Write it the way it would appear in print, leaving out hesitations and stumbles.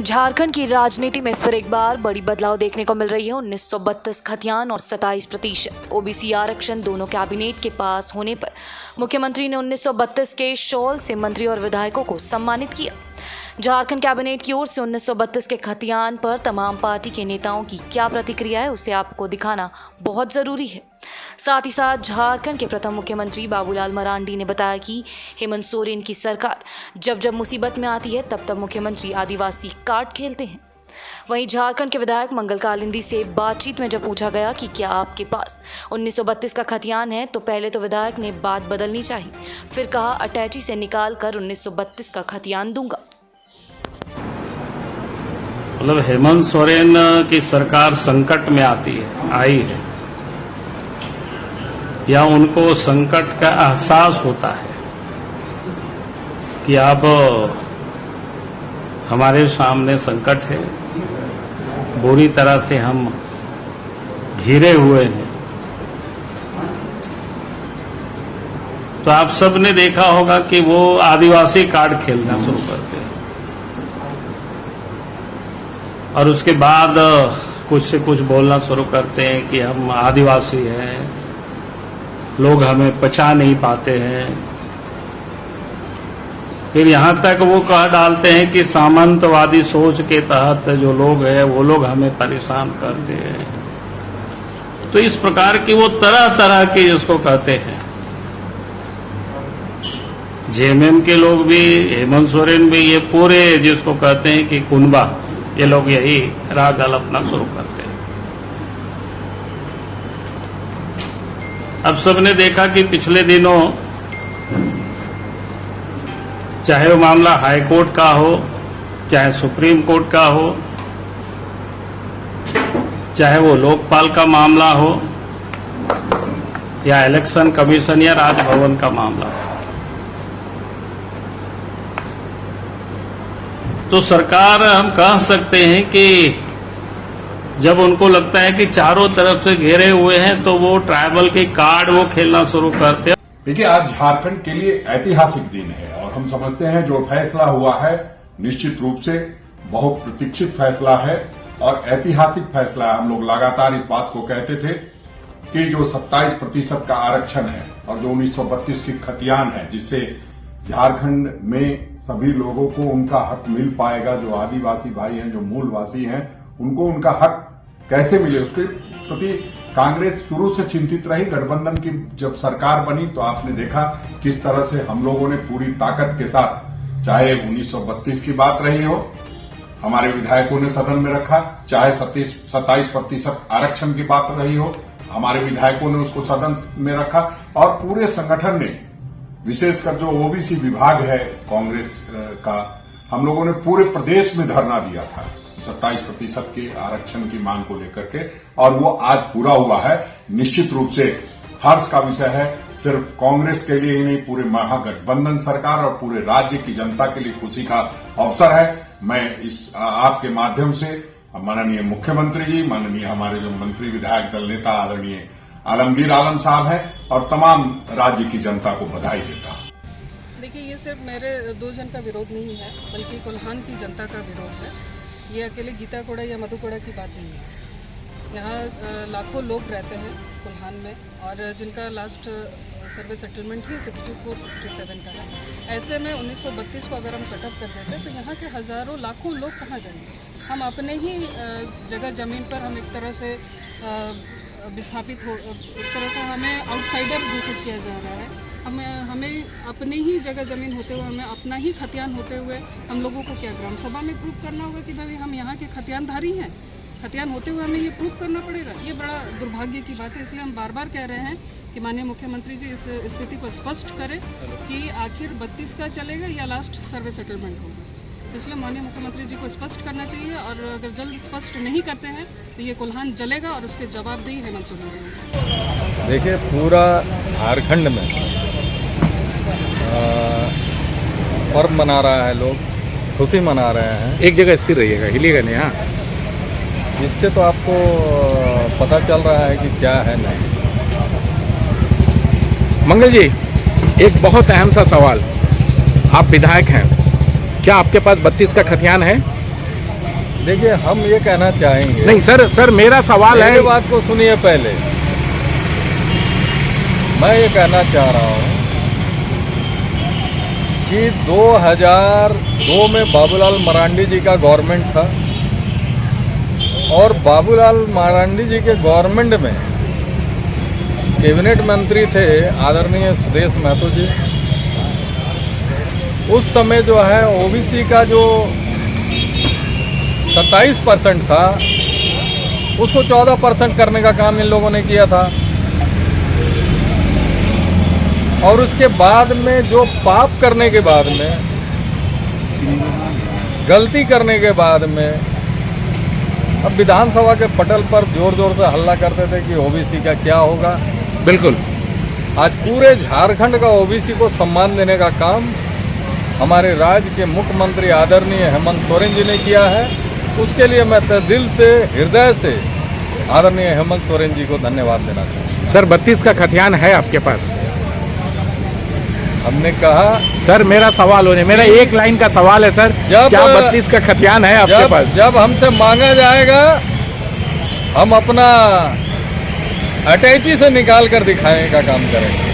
झारखंड की राजनीति में फिर एक बार बड़ी बदलाव देखने को मिल रही है। 1932 खतियान और 27% ओबीसी आरक्षण दोनों कैबिनेट के पास होने पर मुख्यमंत्री ने 1932 के शॉल से मंत्री और विधायकों को सम्मानित किया। झारखंड कैबिनेट की ओर से 1932 के खतियान पर तमाम पार्टी के नेताओं की क्या प्रतिक्रिया है, उसे आपको दिखाना बहुत जरूरी है। साथ ही साथ झारखंड के प्रथम मुख्यमंत्री बाबूलाल मरांडी ने बताया कि हेमंत सोरेन की सरकार जब जब मुसीबत में आती है तब तब मुख्यमंत्री आदिवासी कार्ड खेलते हैं। वहीं झारखंड के विधायक मंगल कालिंदी से बातचीत में जब पूछा गया कि क्या आपके पास 1932 का खतियान है, तो पहले तो विधायक ने बात बदलनी चाहिए, फिर कहा अटैची से निकाल कर 1932 का खतियान दूंगा। मतलब हेमंत सोरेन की सरकार संकट में आई है या उनको संकट का एहसास होता है कि अब हमारे सामने संकट है, बुरी तरह से हम घिरे हुए हैं। तो आप सब ने देखा होगा कि वो आदिवासी कार्ड खेलना शुरू करते हैं और उसके बाद कुछ से कुछ बोलना शुरू करते हैं कि हम आदिवासी हैं, लोग हमें पहचान नहीं पाते हैं। फिर यहां तक वो कह डालते हैं कि सामंतवादी सोच के तहत जो लोग हैं वो लोग हमें परेशान करते हैं। तो इस प्रकार की वो तरह तरह के इसको कहते हैं। जेएमएम के लोग भी, हेमंत सोरेन भी, ये पूरे जिसको कहते हैं कि कुनबा, ये लोग यही राग अपना शुरू करते हैं। अब सबने देखा कि पिछले दिनों चाहे वो मामला हाई कोर्ट का हो, चाहे सुप्रीम कोर्ट का हो, चाहे वो लोकपाल का मामला हो या इलेक्शन कमीशन या राजभवन का मामला हो, तो सरकार हम कह सकते हैं कि जब उनको लगता है कि चारों तरफ से घेरे हुए हैं तो वो ट्राइबल के कार्ड वो खेलना शुरू करते हैं। देखिए, आज झारखंड के लिए ऐतिहासिक दिन है और हम समझते हैं जो फैसला हुआ है निश्चित रूप से बहुत प्रतीक्षित फैसला है और ऐतिहासिक फैसला है। हम लोग लगातार इस बात को कहते थे कि जो 27% का आरक्षण है और जो 1932 की खतियान है, जिससे झारखंड में सभी लोगों को उनका हक मिल पाएगा, जो आदिवासी भाई हैं, जो मूलवासी हैं, उनको उनका हक कैसे मिले, उसके प्रति कांग्रेस शुरू से चिंतित रही। गठबंधन की जब सरकार बनी तो आपने देखा किस तरह से हम लोगों ने पूरी ताकत के साथ, चाहे 1932 की बात रही हो, हमारे विधायकों ने सदन में रखा, चाहे 27% आरक्षण की बात रही हो, हमारे विधायकों ने उसको सदन में रखा और पूरे संगठन ने, विशेषकर जो ओबीसी विभाग है कांग्रेस का, हम लोगों ने पूरे प्रदेश में धरना दिया था 27% के आरक्षण की मांग को लेकर के, और वो आज पूरा हुआ है। निश्चित रूप से हर्ष का विषय है, सिर्फ कांग्रेस के लिए ही नहीं, पूरे महागठबंधन सरकार और पूरे राज्य की जनता के लिए खुशी का अवसर है। मैं इस आपके माध्यम से माननीय मुख्यमंत्री जी, माननीय हमारे जो मंत्री विधायक दल नेता आदरणीय आलमगीर आलम साहब हैं और तमाम राज्य की जनता को बधाई देता हूं। देखिए, ये सिर्फ मेरे दो जन का विरोध नहीं है, बल्कि कोल्हान की जनता का विरोध है। ये अकेले गीता कोड़ा या मधु कोड़ा की बात नहीं है। यहाँ लाखों लोग रहते हैं कोल्हान में और जिनका लास्ट सर्वे सेटलमेंट ही 64-67 का है। ऐसे में 1932 को अगर हम कटअप कर देते तो यहाँ के हज़ारों लाखों लोग कहाँ जाएंगे। हम अपने ही जगह ज़मीन पर हम एक तरह से विस्थापित हो, एक तरह से हमें आउटसाइडर घोषित किया जा रहा है। हमें अपने ही जगह ज़मीन होते हुए, हमें अपना ही खतियान होते हुए हम लोगों को क्या ग्राम सभा में प्रूव करना होगा कि भाई हम यहाँ के खतियानधारी हैं। खतियान होते हुए हमें ये प्रूव करना पड़ेगा। ये बड़ा दुर्भाग्य की बात है। इसलिए हम बार बार कह रहे हैं कि माननीय मुख्यमंत्री जी इस स्थिति को स्पष्ट करें कि आखिर 32 का चलेगा या लास्ट सर्वे सेटलमेंट होगा। इसलिए माननीय मुख्यमंत्री जी को स्पष्ट करना चाहिए और अगर जल्द स्पष्ट नहीं करते हैं तो ये कोल्हान जलेगा और उसके जवाबदेही हेमंत सोरेन जी। देखिए, पूरा झारखंड में पर्व मना रहा है, लोग खुशी मना रहे हैं। एक जगह स्थिर रहिएगा, हिलिएगा नहीं। हाँ, इससे तो आपको पता चल रहा है कि क्या है नहीं। मंगल जी, एक बहुत अहम सा सवाल, आप विधायक हैं, क्या आपके पास 32 का खतियान है? देखिए, हम ये कहना चाहेंगे, नहीं सर मेरा सवाल मेरी है। बात को सुनिए पहले। मैं ये कहना चाह रहा हूँ कि 2002 में बाबूलाल मरांडी जी का गवर्नमेंट था और बाबूलाल मरांडी जी के गवर्नमेंट में कैबिनेट मंत्री थे आदरणीय सुदेश महतो जी। उस समय जो है ओबीसी का जो 27% था उसको 14% करने का काम इन लोगों ने किया था। और उसके बाद में जो पाप करने के बाद में, गलती करने के बाद में, अब विधानसभा के पटल पर जोर जोर से हल्ला करते थे कि ओबीसी का क्या होगा। बिल्कुल। आज पूरे झारखंड का ओबीसी को सम्मान देने का काम हमारे राज्य के मुख्यमंत्री आदरणीय हेमंत सोरेन जी ने किया है। उसके लिए मैं दिल से, हृदय से आदरणीय हेमंत सोरेन जी को धन्यवाद देना चाहता हूँ। सर 32 का खतियान है आपके पास? हमने कहा सर मेरा सवाल होने, मेरा एक लाइन का सवाल है सर, क्या 32 का खतियान है आपके पास? जब हमसे मांगा जाएगा हम अपना अटैची से निकाल कर दिखाने का काम करेंगे।